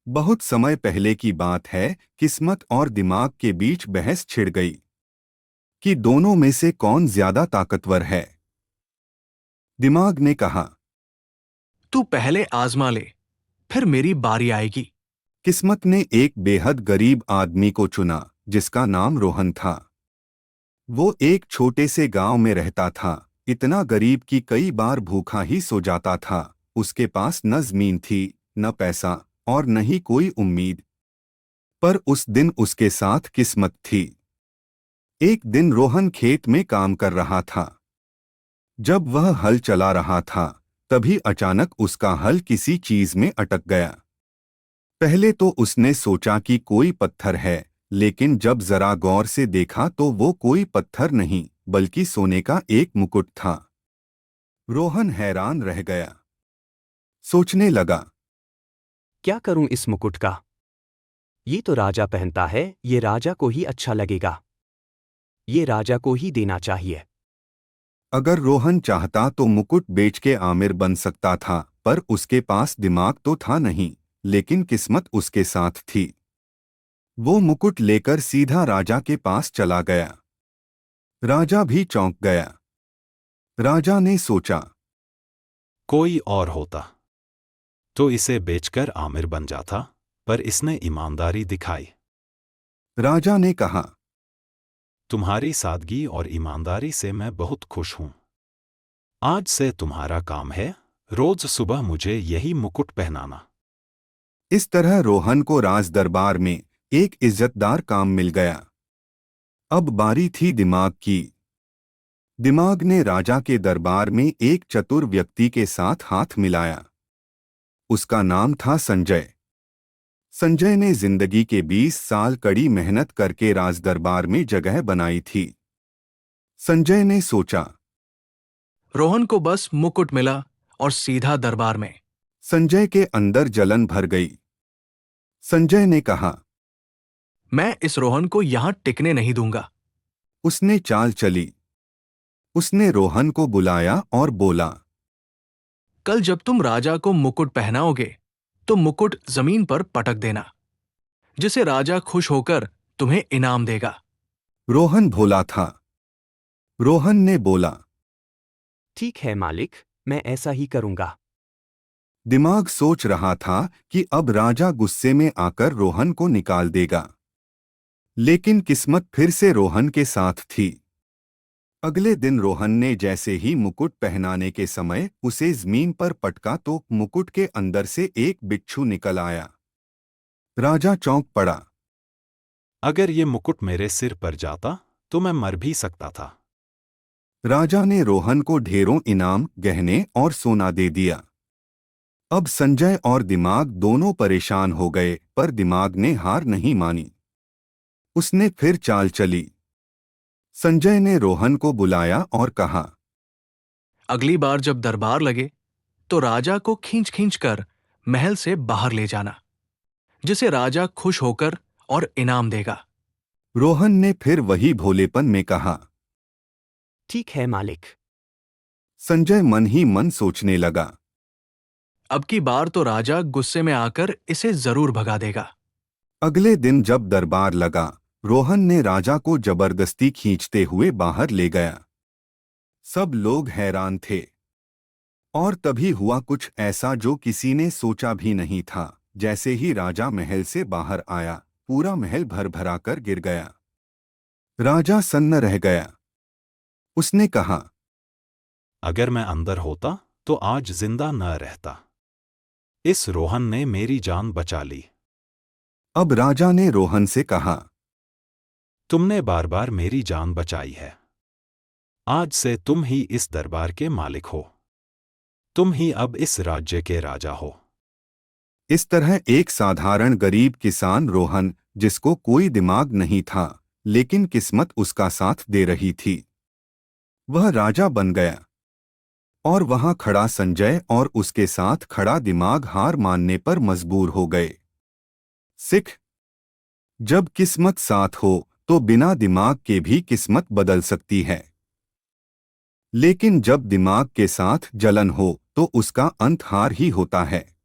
बहुत समय पहले की बात है। किस्मत और दिमाग के बीच बहस छिड़ गई कि दोनों में से कौन ज्यादा ताकतवर है। दिमाग ने कहा, तू पहले आजमा ले, फिर मेरी बारी आएगी। किस्मत ने एक बेहद गरीब आदमी को चुना जिसका नाम रोहन था। वो एक छोटे से गांव में रहता था, इतना गरीब कि कई बार भूखा ही सो जाता था। उसके पास न जमीन थी, न पैसा और न ही कोई उम्मीद। पर उस दिन उसके साथ किस्मत थी। एक दिन रोहन खेत में काम कर रहा था। जब वह हल चला रहा था, तभी अचानक उसका हल किसी चीज में अटक गया। पहले तो उसने सोचा कि कोई पत्थर है, लेकिन जब जरा गौर से देखा तो वो कोई पत्थर नहीं बल्कि सोने का एक मुकुट था। रोहन हैरान रह गया। सोचने लगा, क्या करूं इस मुकुट का? ये तो राजा पहनता है, ये राजा को ही अच्छा लगेगा। ये राजा को ही देना चाहिए। अगर रोहन चाहता तो मुकुट बेच के आमिर बन सकता था, पर उसके पास दिमाग तो था नहीं। लेकिन किस्मत उसके साथ थी। वो मुकुट लेकर सीधा राजा के पास चला गया। राजा भी चौंक गया। राजा ने सोचा, कोई और होता तो इसे बेचकर आमिर बन जाता, पर इसने ईमानदारी दिखाई। राजा ने कहा, तुम्हारी सादगी और ईमानदारी से मैं बहुत खुश हूं। आज से तुम्हारा काम है रोज सुबह मुझे यही मुकुट पहनाना। इस तरह रोहन को राज दरबार में एक इज्जतदार काम मिल गया। अब बारी थी दिमाग की। दिमाग ने राजा के दरबार में एक चतुर व्यक्ति के साथ हाथ मिलाया। उसका नाम था संजय। संजय ने जिंदगी के 20 साल कड़ी मेहनत करके राज दरबार में जगह बनाई थी। संजय ने सोचा, रोहन को बस मुकुट मिला और सीधा दरबार में। संजय के अंदर जलन भर गई। संजय ने कहा, मैं इस रोहन को यहां टिकने नहीं दूंगा। उसने चाल चली। उसने रोहन को बुलाया और बोला, कल जब तुम राजा को मुकुट पहनाओगे, तो मुकुट जमीन पर पटक देना, जिसे राजा खुश होकर तुम्हें इनाम देगा। रोहन भोला था। रोहन ने बोला, ठीक है मालिक, मैं ऐसा ही करूंगा। दिमाग सोच रहा था कि अब राजा गुस्से में आकर रोहन को निकाल देगा। लेकिन किस्मत फिर से रोहन के साथ थी। अगले दिन रोहन ने जैसे ही मुकुट पहनाने के समय उसे जमीन पर पटका तो मुकुट के अंदर से एक बिच्छू निकल आया। राजा चौंक पड़ा। अगर ये मुकुट मेरे सिर पर जाता तो मैं मर भी सकता था। राजा ने रोहन को ढेरों इनाम, गहने और सोना दे दिया। अब संजय और दिमाग दोनों परेशान हो गए, पर दिमाग ने हार नहीं मानी। उसने फिर चाल चली। संजय ने रोहन को बुलाया और कहा, अगली बार जब दरबार लगे, तो राजा को खींच खींच कर महल से बाहर ले जाना, जिसे राजा खुश होकर और इनाम देगा। रोहन ने फिर वही भोलेपन में कहा। ठीक है मालिक। संजय मन ही मन सोचने लगा, अब की बार तो राजा गुस्से में आकर इसे जरूर भगा देगा। अगले दिन जब दरबार लगा, रोहन ने राजा को जबरदस्ती खींचते हुए बाहर ले गया। सब लोग हैरान थे। और तभी हुआ कुछ ऐसा जो किसी ने सोचा भी नहीं था। जैसे ही राजा महल से बाहर आया, पूरा महल भर भरा कर गिर गया। राजा सन्न रह गया। उसने कहा, अगर मैं अंदर होता तो आज जिंदा न रहता। इस रोहन ने मेरी जान बचा ली। अब राजा ने रोहन से कहा, तुमने बार बार मेरी जान बचाई है। आज से तुम ही इस दरबार के मालिक हो। तुम ही अब इस राज्य के राजा हो। इस तरह एक साधारण गरीब किसान रोहन, जिसको कोई दिमाग नहीं था, लेकिन किस्मत उसका साथ दे रही थी, वह राजा बन गया। और वहां खड़ा संजय और उसके साथ खड़ा दिमाग हार मानने पर मजबूर हो गए। सिख, जब किस्मत साथ हो तो बिना दिमाग के भी किस्मत बदल सकती है। लेकिन जब दिमाग के साथ जलन हो तो उसका अंत हार ही होता है।